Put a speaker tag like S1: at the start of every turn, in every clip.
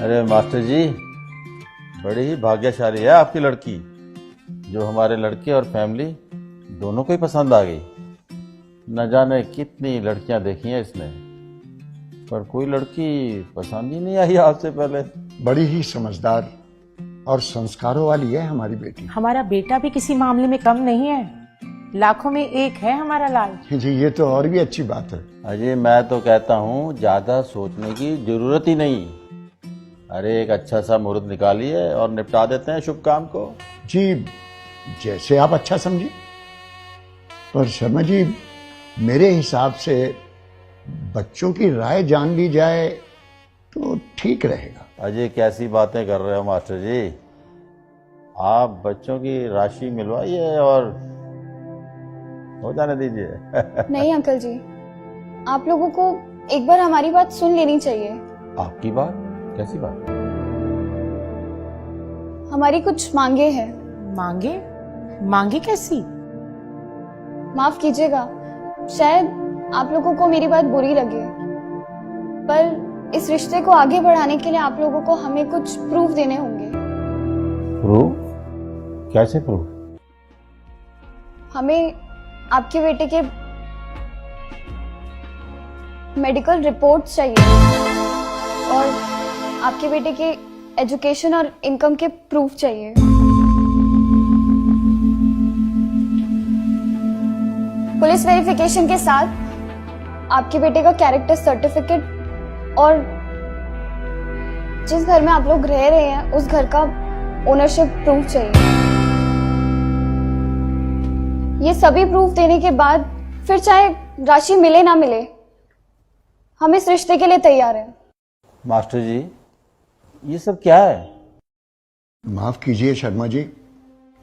S1: अरे मास्टर जी, बड़ी ही भाग्यशाली है आपकी लड़की, जो हमारे लड़के और फैमिली दोनों को ही पसंद आ गई। न जाने कितनी लड़कियां देखी हैं इसने, पर कोई लड़की पसंद ही नहीं आई आज से पहले।
S2: बड़ी ही समझदार और संस्कारों वाली है हमारी बेटी।
S3: हमारा बेटा भी किसी मामले में कम नहीं है, लाखों में एक है हमारा लाल।
S2: जी ये तो और भी अच्छी बात है।
S1: अजय, मैं तो कहता हूँ ज्यादा सोचने की जरूरत ही नहीं। अरे एक अच्छा सा मुहूर्त निकालिए और निपटा देते हैं शुभ काम को।
S2: जी जैसे आप अच्छा समझिए, पर शर्मा जी मेरे हिसाब से बच्चों की राय जान ली जाए तो ठीक रहेगा।
S1: अजय, कैसी बातें कर रहे हो मास्टर जी? आप बच्चों की राशि मिलवाइए और हो जाने दीजिए।
S4: नहीं अंकल जी, आप लोगों को एक बार हमारी बात सुन लेनी चाहिए।
S1: आपकी बात? कैसी बात?
S4: हमारी कुछ मांगे हैं।
S3: मांगे? मांगे कैसी?
S4: माफ कीजिएगा, शायद आप लोगों को मेरी बात बुरी लगे, पर इस रिश्ते को आगे बढ़ाने के लिए आप लोगों को हमें कुछ प्रूफ देने होंगे।
S1: प्रूफ? कैसे प्रूफ?
S4: हमें आपके बेटे के मेडिकल रिपोर्ट्स चाहिए और आपके बेटे के एजुकेशन और इनकम के प्रूफ चाहिए। पुलिस वेरिफिकेशन के साथ आपके बेटे का कैरेक्टर सर्टिफिकेट और जिस घर में आप लोग रह रहे हैं उस घर का ओनरशिप प्रूफ चाहिए। ये सभी प्रूफ देने के बाद फिर चाहे राशि मिले ना मिले, हम इस रिश्ते के लिए तैयार हैं।
S1: मास्टर जी, ये सब क्या है?
S2: माफ कीजिए शर्मा जी,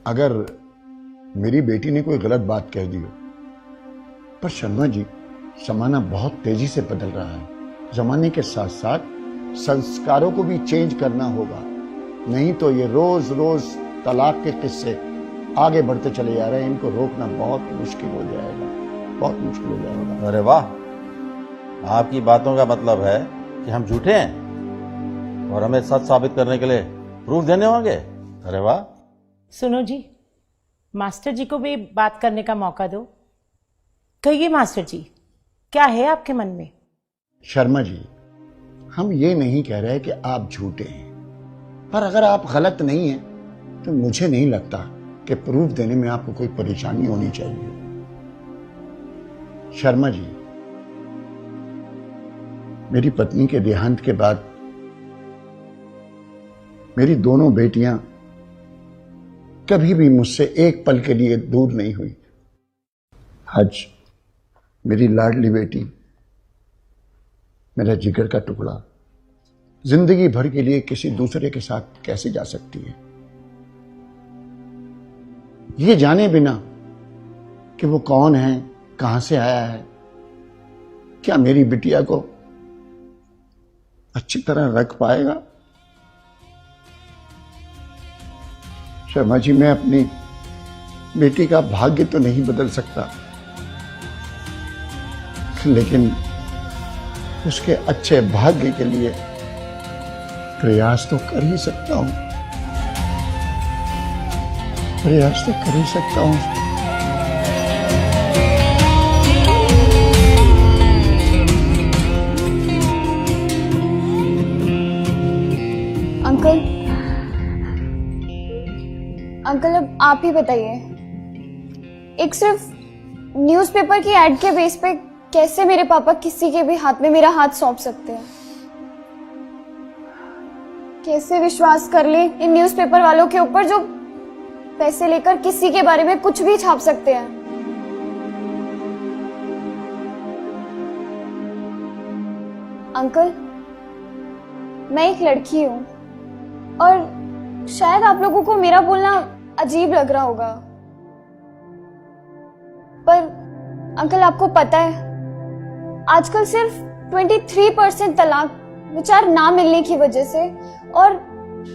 S2: अगर मेरी बेटी ने कोई गलत बात कह दी हो, पर शर्मा जी जमाना बहुत तेजी से बदल रहा है। जमाने के साथ साथ संस्कारों को भी चेंज करना होगा, नहीं तो ये रोज रोज तलाक के किस्से आगे बढ़ते चले जा रहे हैं। इनको रोकना बहुत मुश्किल हो जाएगा, बहुत मुश्किल हो जाएगा।
S1: अरे वाह, आपकी बातों का मतलब है कि हम झूठे हैं और हमें सच साबित करने के लिए प्रूफ देने होंगे। अरे वाह।
S3: सुनो जी, मास्टर जी को भी बात करने का मौका दो। कहिए मास्टर जी, क्या है आपके मन में?
S2: शर्मा जी, हम ये नहीं कह रहे कि आप झूठे हैं, पर अगर आप गलत नहीं हैं तो मुझे नहीं लगता कि प्रूफ देने में आपको कोई परेशानी होनी चाहिए। शर्मा जी, मेरी पत्नी के देहांत के बाद मेरी दोनों बेटियां कभी भी मुझसे एक पल के लिए दूर नहीं हुई। आज मेरी लाडली बेटी, मेरा जिगर का टुकड़ा, जिंदगी भर के लिए किसी दूसरे के साथ कैसे जा सकती है, ये जाने बिना कि वो कौन है, कहां से आया है, क्या मेरी बिटिया को अच्छी तरह रख पाएगा? शर्मा जी, मैं अपनी बेटी का भाग्य तो नहीं बदल सकता, लेकिन उसके अच्छे भाग्य के लिए प्रयास तो कर ही सकता हूं, प्रयास तो कर ही सकता हूं।
S4: अंकल, अंकल अब आप ही बताइए, एक सिर्फ न्यूज़पेपर की एड के बेस पे कैसे मेरे पापा किसी के भी हाथ में मेरा हाथ सौंप सकते हैं? कैसे विश्वास कर ले इन न्यूज़पेपर वालों के ऊपर जो पैसे लेकर किसी के बारे में कुछ भी छाप सकते हैं? अंकल, मैं एक लड़की हूं और शायद आप लोगों को मेरा बोलना अजीब लग रहा होगा, पर अंकल आपको पता है आजकल सिर्फ 23% तलाक विचार ना मिलने की वजह से और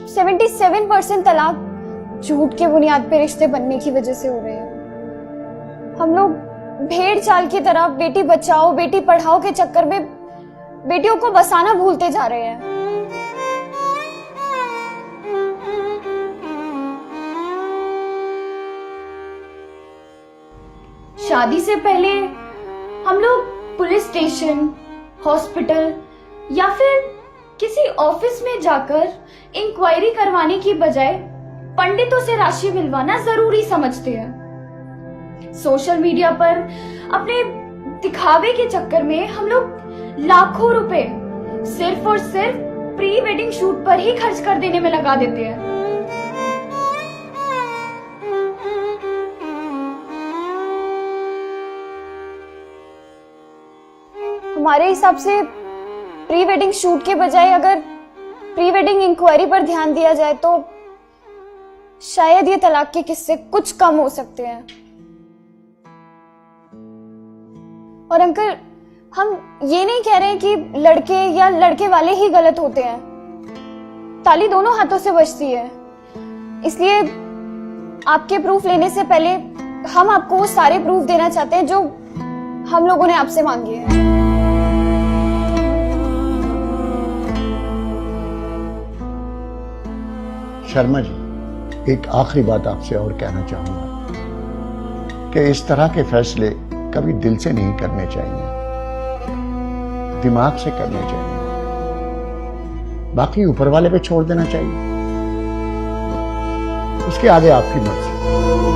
S4: 77% तलाक झूठ के बुनियाद पे रिश्ते बनने की वजह से हो रहे हैं। हम लोग भेड़ चाल की तरह बेटी बचाओ बेटी पढ़ाओ के चक्कर में बेटियों को बसाना भूलते जा रहे हैं। शादी से पहले हम लोग पुलिस स्टेशन, हॉस्पिटल या फिर किसी ऑफिस में जाकर इंक्वायरी करवाने की बजाय पंडितों से राशि मिलवाना जरूरी समझते हैं। सोशल मीडिया पर अपने दिखावे के चक्कर में हम लोग लाखों रुपए सिर्फ और सिर्फ प्री वेडिंग शूट पर ही खर्च कर देने में लगा देते हैं। हमारे हिसाब से प्री वेडिंग शूट के बजाय अगर प्री वेडिंग इंक्वायरी पर ध्यान दिया जाए तो शायद ये तलाक के किस्से कुछ कम हो सकते हैं। और अंकल, हम ये नहीं कह रहे हैं कि लड़के या लड़के वाले ही गलत होते हैं। ताली दोनों हाथों से बजती है। इसलिए आपके प्रूफ लेने से पहले हम आपको वो सारे प्रूफ देना चाहते हैं जो हम लोगों ने आपसे मांगे हैं।
S2: शर्मा जी, एक आखिरी बात आपसे और कहना चाहूंगा कि इस तरह के फैसले कभी दिल से नहीं करने चाहिए, दिमाग से करने चाहिए, बाकी ऊपर वाले पे छोड़ देना चाहिए। उसके आगे आपकी मर्जी।